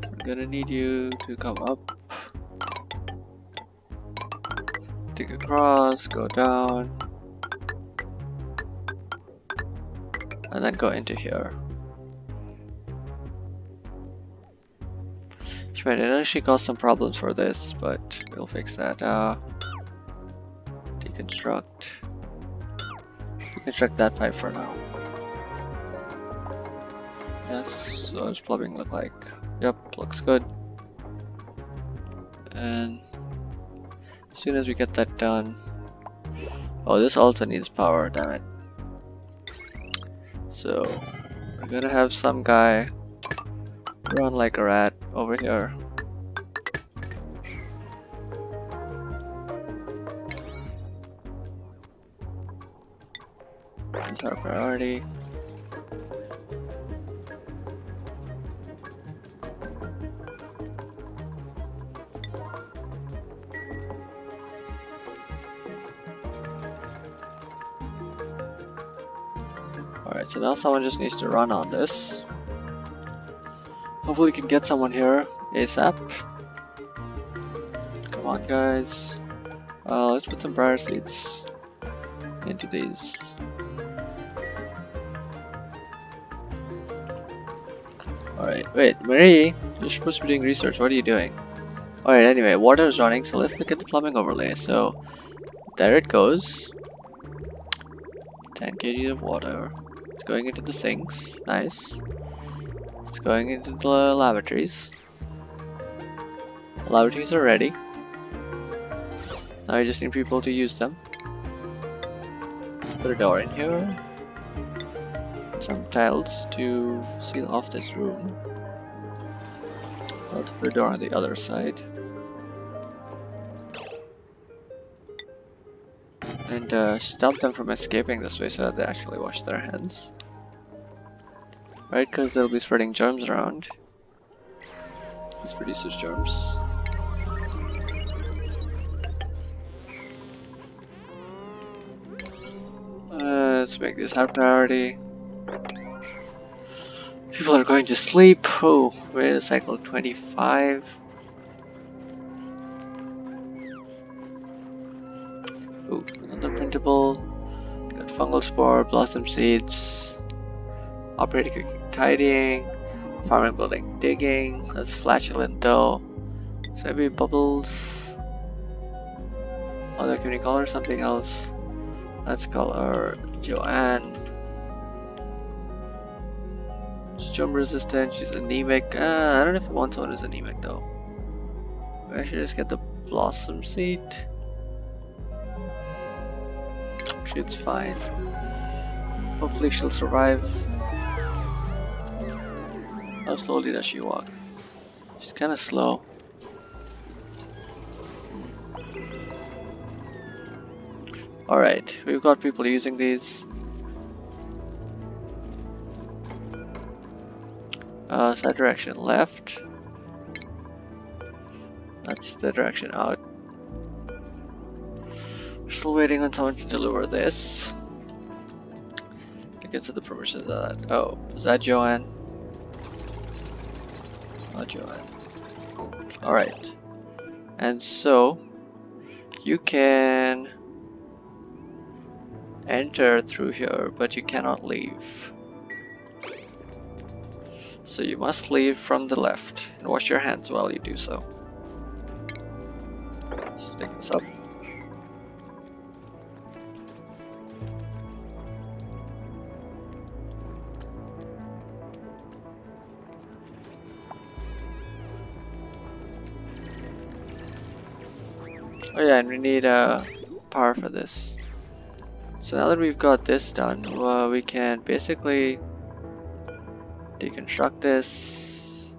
We're gonna need you to come up, dig across, go down, and then go into here. Which might initially cause some problems for this, but we'll fix that. Deconstruct. Deconstruct that pipe for now. Yes, so what does plumbing look like? Yep, looks good. And as soon as we get that done... Oh, this also needs power, damn it. So, we're gonna have some guy run like a rat over here. That's our priority. Alright, so now someone just needs to run on this. Hopefully we can get someone here ASAP. Come on guys. Let's put some briar seeds into these. Alright, wait, Marie, you're supposed to be doing research, what are you doing? Alright, anyway, water is running, so let's look at the plumbing overlay. So, there it goes. 10 kg of water. It's going into the sinks, nice. It's going into the lavatories. The lavatories are ready. Now I just need people to use them. Let's put a door in here. Some tiles to seal off this room. Let's put a door on the other side. And stop them from escaping this way so that they actually wash their hands. Right, because they'll be spreading germs around. This produces germs. Let's make this our priority. People are going to sleep. Oh, we're in cycle 25. Ooh, another printable. Got fungal spore, blossom seeds, operating cooking, tidying, farming, building, digging. That's flatulent though. So maybe bubbles. Other can we call her something else? Let's call her Joanne. She's germ resistant, she's anemic. I don't know if I want someone who's anemic though. I should just get the blossom seed. She's fine. Hopefully she'll survive. How slowly does she walk? She's kinda slow. Alright, we've got people using these. Side direction left. That's the direction out. We're still waiting on someone to deliver this. Get to the permissions of that. Oh, is that Joanne? Not Joanne. Alright. And so, you can enter through here, but you cannot leave. So you must leave from the left and wash your hands while you do so. Let's pick this up. Oh yeah, and we need power for this. So now that we've got this done, we can basically deconstruct this,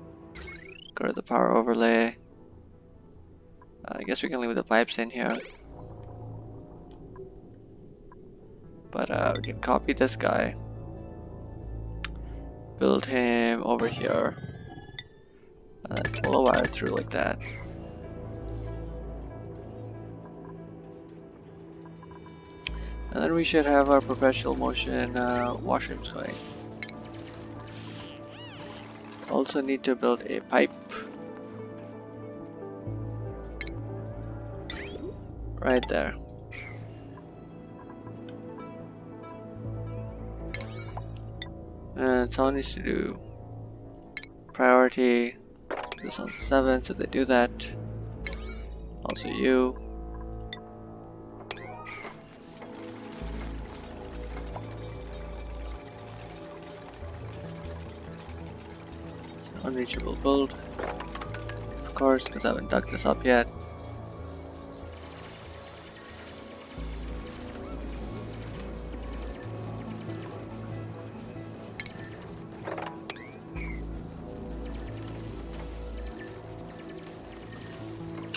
go to the power overlay. I guess we can leave the pipes in here. But we can copy this guy, build him over here, And then pull a wire through like that. And then we should have our perpetual motion washrooms going. Also need to build a pipe right there. And someone needs to do priority this on 7, so they do that. Also you. So unreachable build. Of course, because I haven't dug this up yet.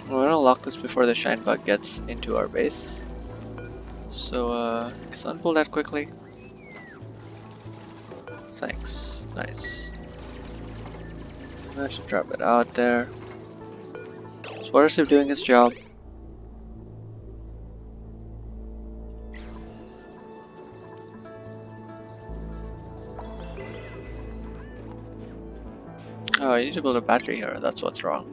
We're gonna lock this before the shine bug gets into our base. So, just unpull that quickly. Thanks. Nice. I should drop it out there. So what is he doing his job? Oh, you need to build a battery here. That's what's wrong.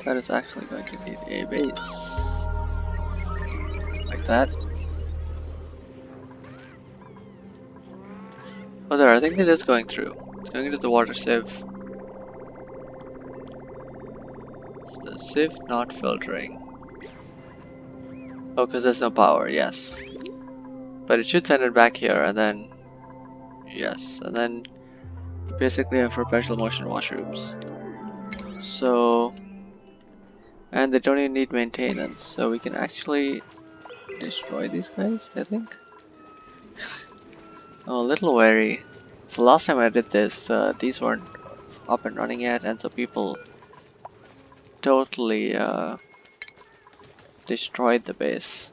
That is actually going to need a base. Like that. Oh, there, I think it is going through. It's going into the water sieve. Is the sieve not filtering? Oh, because there's no power, yes. But it should send it back here and then... Yes, and then basically have perpetual motion washrooms. So... And they don't even need maintenance, so we can actually destroy these guys, I think. Oh, a little wary. So last time I did this, these weren't up and running yet, and so people totally destroyed the base.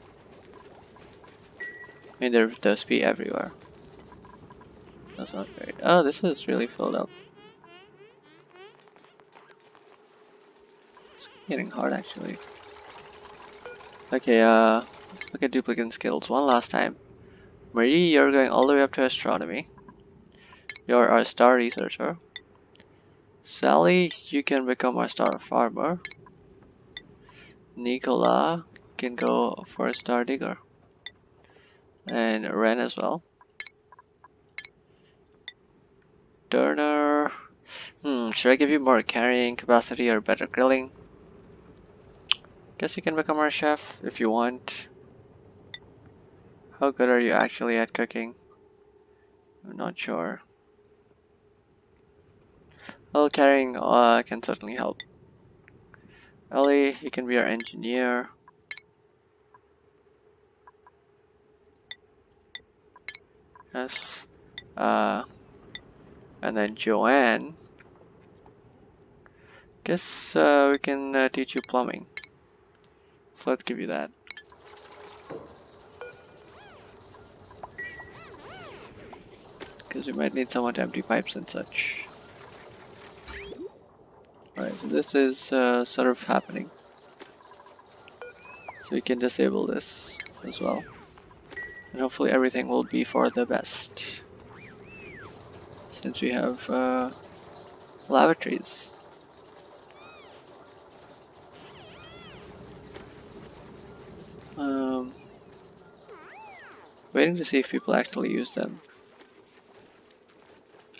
I mean, there's be everywhere. That's not great. Oh, this is really filled up. It's getting hard actually. Okay, let's look at duplicate skills one last time. Marie, you're going all the way up to astronomy. You're our star researcher. Sally, you can become our star farmer. Nicola can go for a star digger. And Ren as well. Turner. Should I give you more carrying capacity or better grilling? Guess you can become our chef if you want. How good are you actually at cooking? I'm not sure. Well, carrying can certainly help. Ellie, you can be our engineer. Yes. And then Joanne. Guess we can teach you plumbing. So let's give you that. Because we might need someone to empty pipes and such. Alright, so this is sort of happening. So we can disable this as well. And hopefully everything will be for the best. Since we have lavatories. Waiting to see if people actually use them.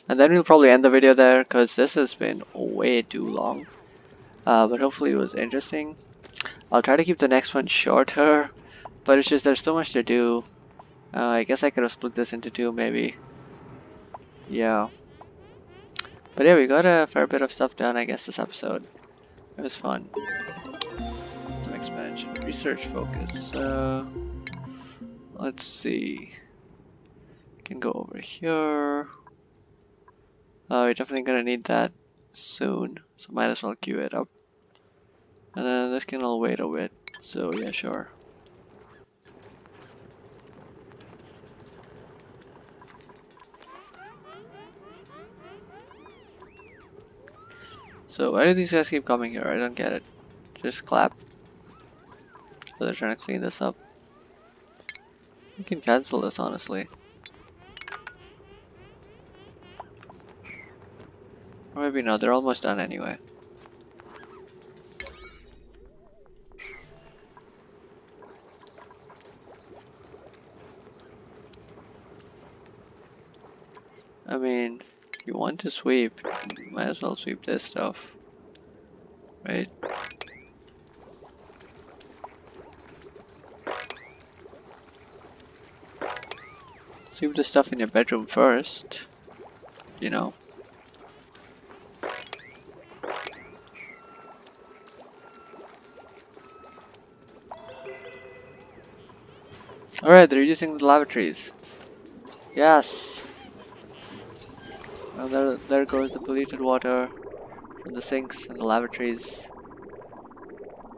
And then we'll probably end the video there because this has been way too long. But hopefully it was interesting. I'll try to keep the next one shorter, but it's just there's so much to do. I guess I could have split this into two maybe. Yeah. But yeah, we got a fair bit of stuff done I guess this episode. It was fun. Some expansion. Research focus. Let's see. Can go over here. We're definitely gonna need that soon, so might as well queue it up. And then this can all wait a bit. So yeah, sure. So why do these guys keep coming here? I don't get it. Just clap. So they're trying to clean this up. We can cancel this, honestly. Or maybe not, they're almost done anyway. I mean, if you want to sweep, you might as well sweep this stuff. Right? Sweep the stuff in your bedroom first. You know. Alright, they're using the lavatories. Yes! And there goes the polluted water from the sinks and the lavatories.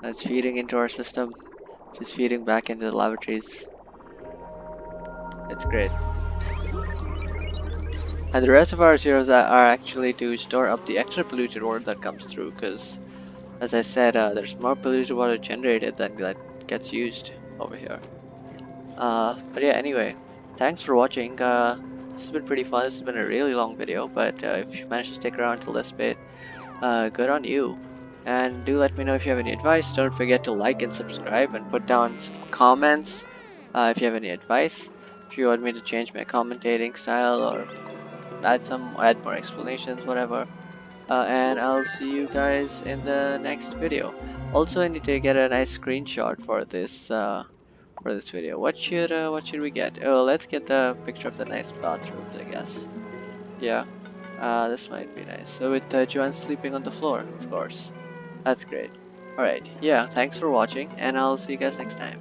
That's feeding into our system. Just feeding back into the lavatories. It's great. And the rest of our zeros are actually to store up the extra polluted water that comes through, because as I said, there's more polluted water generated than that gets used over here. But yeah, anyway, thanks for watching. This has been pretty fun. This has been a really long video, but if you managed to stick around till this bit, good on you. And do let me know if you have any advice. Don't forget to like and subscribe and put down some comments if you have any advice. If you want me to change my commentating style or add more explanations, whatever. And I'll see you guys in the next video. Also, I need to get a nice screenshot for this video. What should we get? Oh, let's get the picture of the nice bathrooms, I guess. Yeah, this might be nice. So with Joanne sleeping on the floor, of course. That's great. Alright, yeah, thanks for watching, and I'll see you guys next time.